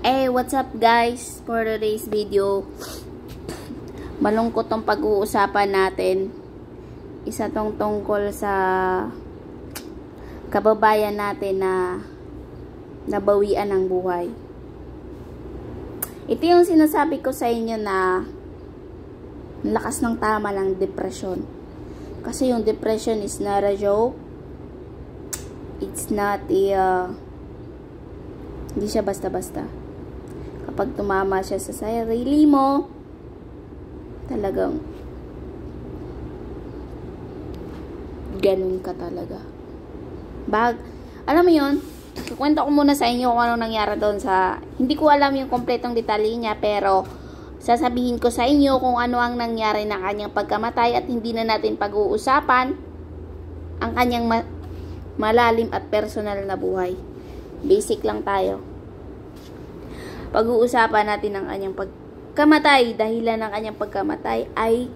Hey, what's up guys? For today's video, malungkot tong pag-uusapan natin. Isa tong tungkol sa kababayan natin na nabawian ng buhay. Ito yung sinasabi ko sa inyo na lakas ng tama ng depression. Kasi yung depression is not a joke. It's not a hindi siya basta-basta. Kapag tumama siya sa sarili mo, talagang ganun ka talaga. Alam mo yun, kukwento ko muna sa inyo kung anong nangyari doon sa, hindi ko alam yung kompletong detalye niya, pero sasabihin ko sa inyo kung ano ang nangyari na kanyang pagkamatay at hindi na natin pag-uusapan ang kanyang malalim at personal na buhay. Basic lang tayo. Pag-uusapan natin ang kanyang pagkamatay. Dahilan ng kanyang pagkamatay ay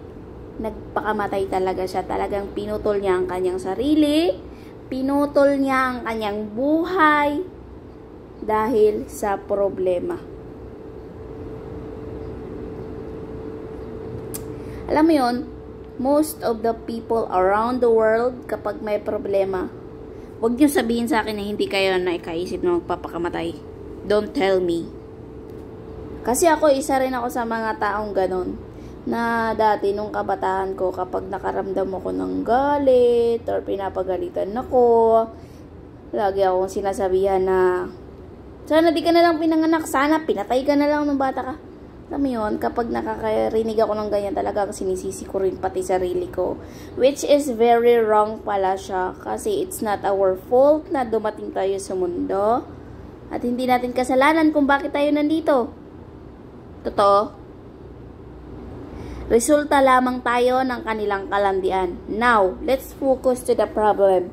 nagpakamatay talaga siya. Talagang pinutol niya ang kanyang sarili. Pinutol niya ang kanyang buhay dahil sa problema. Alam mo yun, most of the people around the world, kapag may problema, huwag niyo sabihin sa akin na hindi kayo naikaisip na magpapakamatay. Don't tell me. Kasi ako, isa rin ako sa mga taong ganon. Na dati, nung kabataan ko, kapag nakaramdam ako ng galit, or pinapagalitan ako, lagi akong sinasabihan na, sana di ka na lang pinanganak, sana pinatay ka na lang nung bata ka. Alam mo yun, kapag nakakarinig ako ng ganyan, talaga sinisisi ko rin pati sarili ko. Which is very wrong pala siya. Kasi it's not our fault na dumating tayo sa mundo. At hindi natin kasalanan kung bakit tayo nandito. Totoo. Resulta lamang tayo ng kanilang kalandian. Now, let's focus to the problem.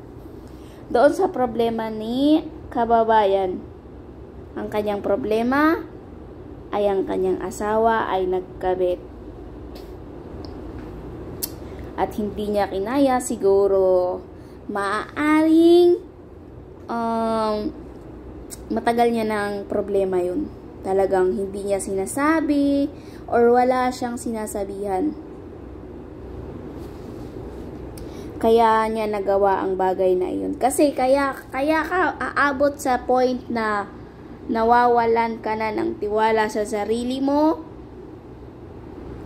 Doon sa problema ni kababayan. Ang kanyang problema ay ang kanyang asawa ay nagkabit. At hindi niya kinaya, siguro maaaring matagal niya ng problema yun. Talagang hindi niya sinasabi or wala siyang sinasabihan. Kaya niya nagawa ang bagay na iyon. Kasi kaya ka aabot sa point na nawawalan ka na ng tiwala sa sarili mo.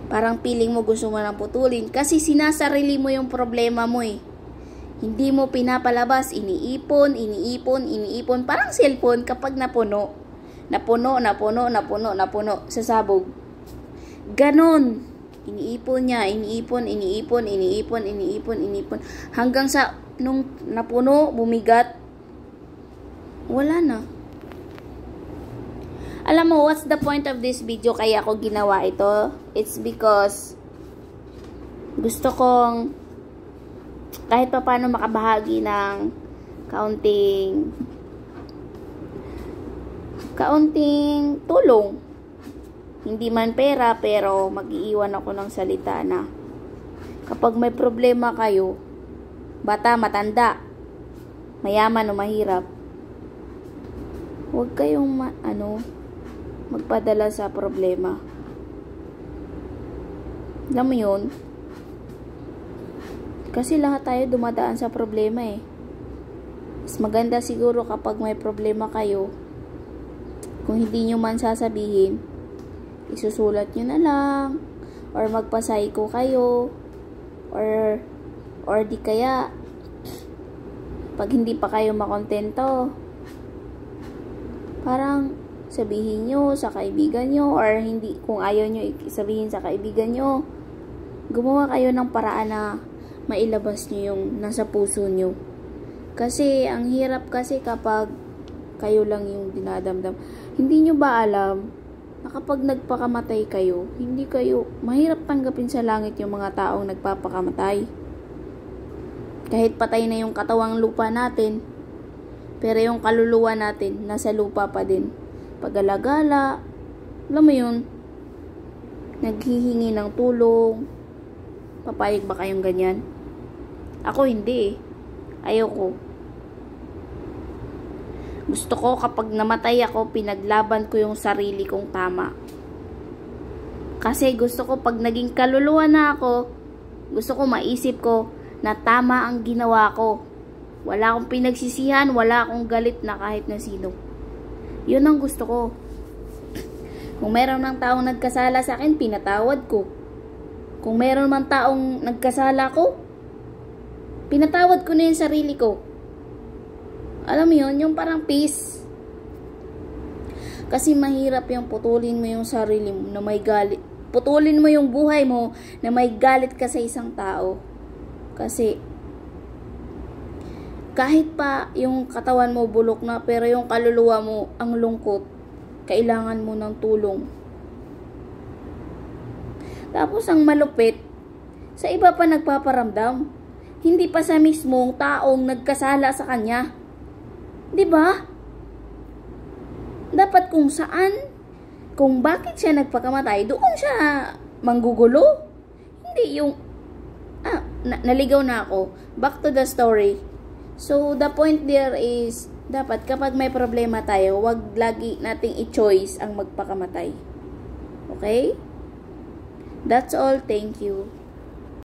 Parang feeling mo gusto mo nang putulin. Kasi sinasarili mo yung problema mo eh. Hindi mo pinapalabas. Iniipon. Parang cellphone kapag napuno. Napuno sa sabog. Ganon. Iniipon niya. Iniipon. Hanggang sa nung napuno, bumigat, wala na. Alam mo, what's the point of this video kaya ako ginawa ito? It's because gusto kong kahit pa paano makabahagi ng kaunting tulong. Hindi man pera, pero mag-iiwan ako ng salita na kapag may problema kayo, bata, matanda, mayaman o mahirap, huwag kayong magpadala sa problema. Alam mo yun? Kasi lahat tayo dumadaan sa problema eh. Mas maganda siguro kapag may problema kayo, kung hindi nyo man sasabihin, isusulat nyo na lang, or magpa-psycho kayo, or di kaya, pag hindi pa kayo makontento, parang sabihin nyo sa kaibigan nyo, or hindi, kung ayaw nyo sabihin sa kaibigan nyo, gumawa kayo ng paraan na mailabas nyo yung nasa puso nyo. Kasi, ang hirap kasi kapag kayo lang yung dinadamdam. Hindi nyo ba alam na kapag nagpakamatay kayo, hindi kayo, mahirap tanggapin sa langit yung mga taong nagpapakamatay. Kahit patay na yung katawang lupa natin, pero yung kaluluwa natin, nasa lupa pa din. Pag-alagala, alam mo yun, naghihingi ng tulong. Papayag ba kayong ganyan? Ako hindi eh. Ayoko. Gusto ko kapag namatay ako, pinaglaban ko yung sarili kong tama. Kasi gusto ko pag naging kaluluwa na ako, gusto ko maisip ko na tama ang ginawa ko. Wala akong pinagsisihan, wala akong galit na kahit na sino. Yun ang gusto ko. Kung meron ng taong nagkasala sa akin, pinatawad ko. Kung meron man taong nagkasala ko, pinatawad ko na yung sarili ko. Alam mo yun, yung parang peace. Kasi mahirap yung putulin mo yung sarili mo na may galit. Putulin mo yung buhay mo na may galit ka sa isang tao. Kasi kahit pa yung katawan mo bulok na, pero yung kaluluwa mo ang lungkot, kailangan mo ng tulong. Tapos ang malupit, sa iba pa nagpaparamdam. Hindi pa sa mismong taong nagkasala sa kanya. 'Di ba? Dapat kung saan, kung bakit siya nagpakamatay, doon siya manggugulo. Hindi yung naligaw na ako. Back to the story. So the point there is, dapat kapag may problema tayo, wag lagi nating i-choice ang magpakamatay. Okay? That's all. Thank you.